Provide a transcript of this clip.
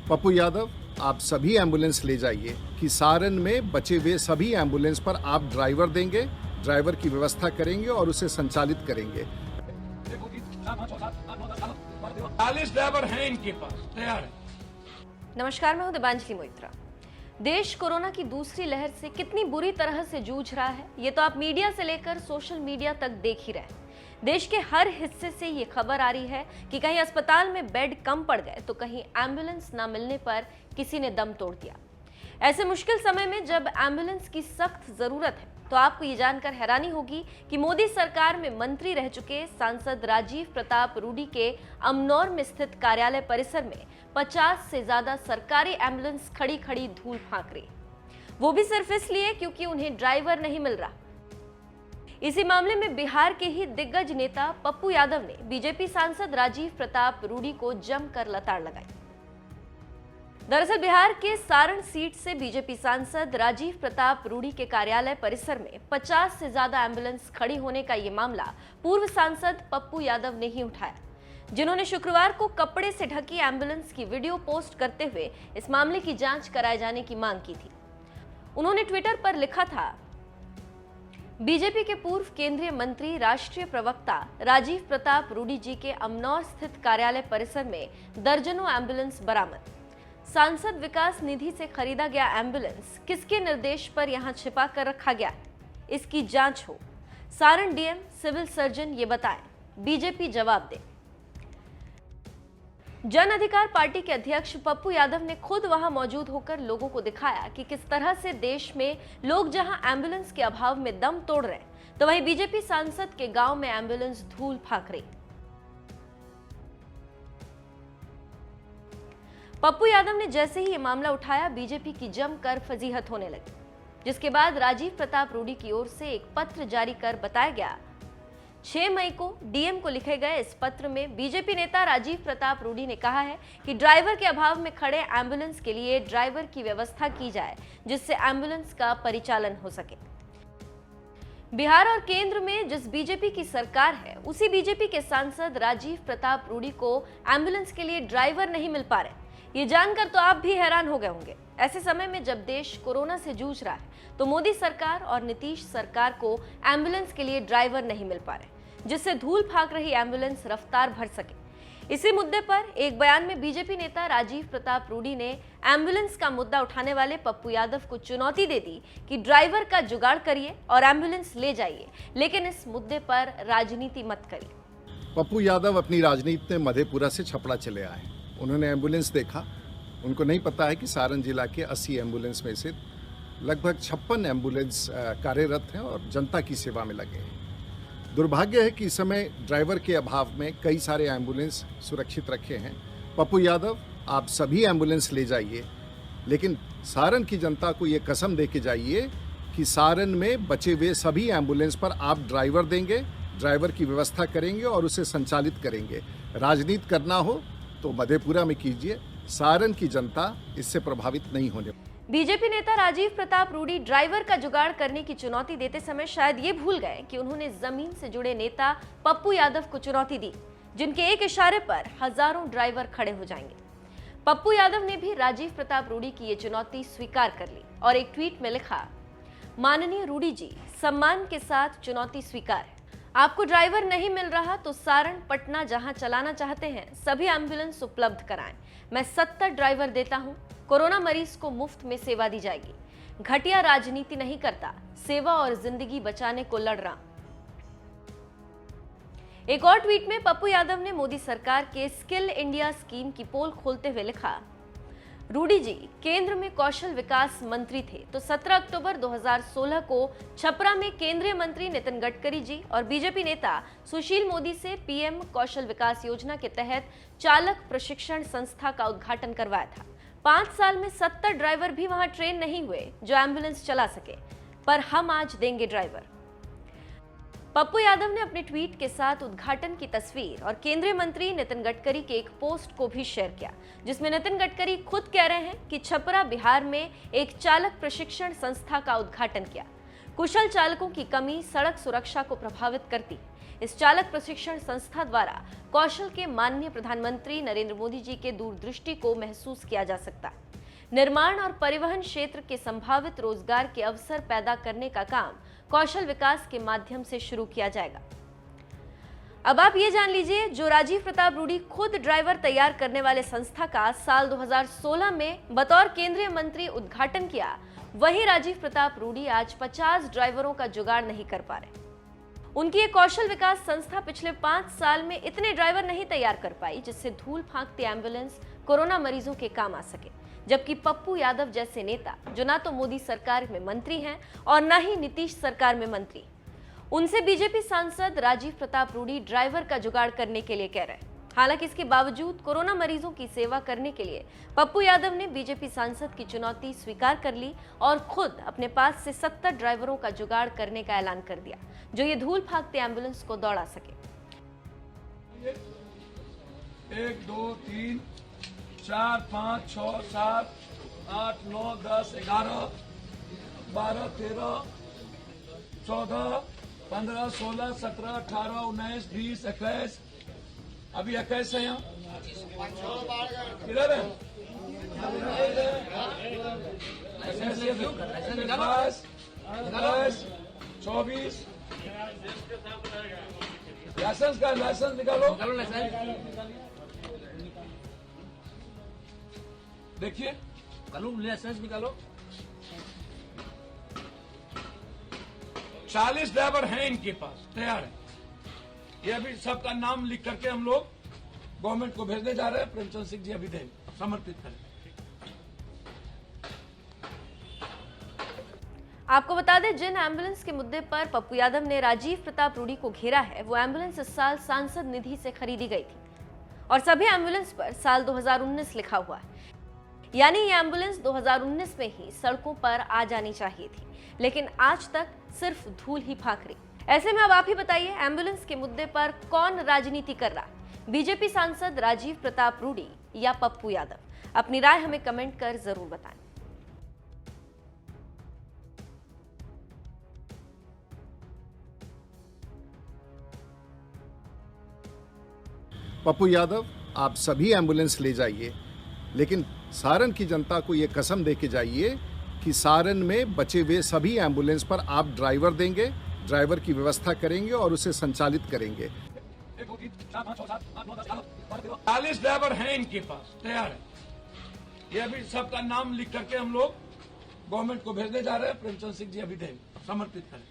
पप्पू यादव, आप सभी एम्बुलेंस ले जाइए कि सारण में बचे हुए सभी एम्बुलेंस पर आप ड्राइवर देंगे, ड्राइवर की व्यवस्था करेंगे और उसे संचालित करेंगे। 40 ड्राइवर हैं इनके पास, तैयार है। नमस्कार, मैं हूं दिबांजलि मोइत्रा। देश कोरोना की दूसरी लहर से कितनी बुरी तरह से जूझ रहा है, ये तो आप मीडिया से लेकर सोशल मीडिया तक देख ही रहे हैं। देश के हर हिस्से से ये खबर आ रही है कि कहीं अस्पताल में बेड कम पड़ गए तो कहीं एम्बुलेंस ना मिलने पर किसी ने दम तोड़ दिया। ऐसे मुश्किल समय में जब एम्बुलेंस की सख्त जरूरत है तो आपको ये जानकर हैरानी होगी कि मोदी सरकार में मंत्री रह चुके सांसद राजीव प्रताप रूडी के अमनौर में स्थित कार्यालय परिसर में 50 से ज्यादा सरकारी एम्बुलेंस खड़ी खड़ी धूल फांक रही, वो भी सिर्फ इसलिए क्योंकि उन्हें ड्राइवर नहीं मिल रहा। इसी मामले में बिहार के ही दिग्गज नेता पप्पू यादव ने बीजेपी सांसद राजीव प्रताप रूडी को जमकर लताड़ लगाई। दरअसल बिहार के सारण सीट से बीजेपी सांसद राजीव प्रताप रूडी के कार्यालय परिसर में 50 से ज्यादा एम्बुलेंस खड़ी होने का ये मामला पूर्व सांसद पप्पू यादव ने ही उठाया, जिन्होंने शुक्रवार को कपड़े से ढकी एम्बुलेंस की वीडियो पोस्ट करते हुए इस मामले की जांच कराए जाने की मांग की थी। उन्होंने ट्विटर पर लिखा था, बीजेपी के पूर्व केंद्रीय मंत्री राष्ट्रीय प्रवक्ता राजीव प्रताप रूडी जी के अमनौर स्थित कार्यालय परिसर में दर्जनों एम्बुलेंस बरामद। सांसद विकास निधि से खरीदा गया एम्बुलेंस किसके निर्देश पर यहां छिपा कर रखा गया, इसकी जांच हो। सारण डीएम सिविल सर्जन ये बताएं, बीजेपी जवाब दे। जन अधिकार पार्टी के अध्यक्ष पप्पू यादव ने खुद वहां मौजूद होकर लोगों को दिखाया कि किस तरह से देश में लोग जहां एम्बुलेंस के अभाव में दम तोड़ रहे हैं तो वहीं बीजेपी सांसद के गांव में एम्बुलेंस धूल फांक रही। पप्पू यादव ने जैसे ही ये मामला उठाया, बीजेपी की जमकर फजीहत होने लगी, जिसके बाद राजीव प्रताप रूडी की ओर से एक पत्र जारी कर बताया गया। 6 मई को डीएम को लिखे गए इस पत्र में बीजेपी नेता राजीव प्रताप रूडी ने कहा है कि ड्राइवर के अभाव में खड़े एम्बुलेंस के लिए ड्राइवर की व्यवस्था की जाए, जिससे एम्बुलेंस का परिचालन हो सके। बिहार और केंद्र में जिस बीजेपी की सरकार है, उसी बीजेपी के सांसद राजीव प्रताप रूडी को एम्बुलेंस के लिए ड्राइवर नहीं मिल पा रहे। ये जानकर तो आप भी हैरान हो गए होंगे। ऐसे समय में जब देश कोरोना से जूझ रहा है तो मोदी सरकार और नीतीश सरकार को एम्बुलेंस के लिए ड्राइवर नहीं मिल पा रहे, जिससे धूल फांक रही एम्बुलेंस रफ्तार भर सके। इसी मुद्दे पर एक बयान में बीजेपी नेता राजीव प्रताप रूडी ने एम्बुलेंस का मुद्दा उठाने वाले पप्पू यादव को चुनौती दे दी कि ड्राइवर का जुगाड़ करिए और एम्बुलेंस ले जाइए, लेकिन इस मुद्दे पर राजनीति मत करिए। पप्पू यादव अपनी राजनीति में मधेपुरा से छपरा चले आए। उन्होंने एम्बुलेंस देखा, उनको नहीं पता है कि सारण जिला के 80 एम्बुलेंस में से लगभग 56 एम्बुलेंस कार्यरत हैं और जनता की सेवा में लगे हैं। दुर्भाग्य है कि इस समय ड्राइवर के अभाव में कई सारे एम्बुलेंस सुरक्षित रखे हैं। पप्पू यादव, आप सभी एम्बुलेंस ले जाइए, लेकिन सारण की जनता को ये कसम दे के जाइए कि सारण में बचे हुए सभी एम्बुलेंस पर आप ड्राइवर देंगे, ड्राइवर की व्यवस्था करेंगे और उसे संचालित करेंगे। राजनीति करना हो तो मधेपुरा में कीजिए, सारण की जनता इससे प्रभावित नहीं होने। बीजेपी नेता राजीव प्रताप रूडी ड्राइवर का जुगाड़ करने की चुनौती देते समय शायद ये भूल गए कि उन्होंने जमीन से जुड़े नेता पप्पू यादव को चुनौती दी, जिनके एक इशारे पर हजारों ड्राइवर खड़े हो जाएंगे। पप्पू यादव ने भी राजीव प्रताप रूडी की ये चुनौती स्वीकार कर ली और एक ट्वीट में लिखा, माननीय रूडी जी, सम्मान के साथ चुनौती स्वीकार है। आपको ड्राइवर नहीं मिल रहा तो सारण, पटना जहां चलाना चाहते हैं सभी एम्बुलेंस उपलब्ध कराएं। मैं 70 ड्राइवर देता हूं। कोरोना मरीज को मुफ्त में सेवा दी जाएगी। घटिया राजनीति नहीं करता, सेवा और जिंदगी बचाने को लड़ रहा। एक और ट्वीट में पप्पू यादव ने मोदी सरकार के स्किल इंडिया स्कीम की पोल खोलते हुए लिखा, रूडी जी केंद्र में कौशल विकास मंत्री थे तो 17 अक्टूबर 2016 को छपरा में केंद्रीय मंत्री नितिन गडकरी जी और बीजेपी नेता सुशील मोदी से पीएम कौशल विकास योजना के तहत चालक प्रशिक्षण संस्था का उद्घाटन करवाया था। 5 साल में 70 ड्राइवर भी वहां ट्रेन नहीं हुए जो एम्बुलेंस चला सके, पर हम आज देंगे ड्राइवर। पप्पू यादव ने अपने ट्वीट के साथ उद्घाटन की तस्वीर और केंद्रीय मंत्री नितिन गडकरी के एक पोस्ट को भी शेयर किया, जिसमें नितिन गडकरी खुद कह रहे हैं कि छपरा बिहार में एक चालक प्रशिक्षण संस्था का उद्घाटन किया। कुशल चालकों की कमी सड़क सुरक्षा को प्रभावित करती, इस चालक प्रशिक्षण संस्था द्वारा कौशल के माननीय प्रधानमंत्री नरेंद्र मोदी जी के दूरदृष्टि को महसूस किया जा सकता है। निर्माण और परिवहन क्षेत्र के संभावित रोजगार के अवसर पैदा करने का काम कौशल विकास के माध्यम से शुरू किया जाएगा। अब आप ये जान लीजिए, जो राजीव प्रताप रूडी खुद ड्राइवर तैयार करने वाले संस्था का साल 2016 में बतौर केंद्रीय मंत्री उद्घाटन किया, वही राजीव प्रताप रूडी आज 50 ड्राइवरों का जुगाड़ नहीं कर पा रहे। उनकी एक कौशल विकास संस्था पिछले 5 साल में इतने ड्राइवर नहीं तैयार कर पाई जिससे धूल फांकती एम्बुलेंस कोरोना मरीजों के काम आ सके। जबकि पप्पू यादव जैसे नेता, जो ना तो मोदी सरकार में मंत्री हैं और ना ही नीतीश सरकार में मंत्री, उनसे बीजेपी सांसद राजीव प्रताप रूडी ड्राइवर का जुगाड़ करने के लिए कह रहे हैं। हालांकि इसके बावजूद कोरोना मरीजों की सेवा करने के लिए पप्पू यादव ने बीजेपी सांसद की चुनौती स्वीकार कर ली और खुद अपने पास से 70 ड्राइवरों का जुगाड़ करने का ऐलान कर दिया, जो ये धूल फांकते एम्बुलेंस को दौड़ा सके। 1 2 3 4 5 6 7 8 9 10 11 12 13 14 15 16 17 18 19 20 21, अभी 21 है यहाँ, किधर है? 22, 23, 24, लाइसेंस निकालो। देखिए, लाइसेंस निकालो। 40 ड्राइवर हैं इनके पास, तैयार है। ये अभी सबका नाम लिख करके हम लोग गवर्नमेंट को भेजने जा रहे हैं। प्रेमचंद सिंह जी अभी दें, समर्पित करें। आपको बता दें, जिन एम्बुलेंस के मुद्दे पर पप्पू यादव ने राजीव प्रताप रूडी को घेरा है, वो एम्बुलेंस इस साल सांसद निधि से खरीदी गई थी और सभी एम्बुलेंस पर साल 2019 लिखा हुआ है। यानी ये एम्बुलेंस 2019 में ही सड़कों पर आ जानी चाहिए थी, लेकिन आज तक सिर्फ धूल ही फांक रही। ऐसे में अब आप ही बताइए, एम्बुलेंस के मुद्दे पर कौन राजनीति कर रहा है, बीजेपी सांसद राजीव प्रताप रूडी या पप्पू यादव? अपनी राय हमें कमेंट कर जरूर बताएं। पप्पू यादव, आप सभी एम्बुलेंस ले जाइए, लेकिन सारण की जनता को ये कसम दे के जाइए कि सारण में बचे हुए सभी एम्बुलेंस पर आप ड्राइवर देंगे, ड्राइवर की व्यवस्था करेंगे और उसे संचालित करेंगे। 40 ड्राइवर हैं इनके पास, तैयार है। ये अभी सबका नाम लिख करके हम लोग गवर्नमेंट को भेजने जा रहे हैं। प्रेमचंद सिंह जी अभी दें, समर्पित करें।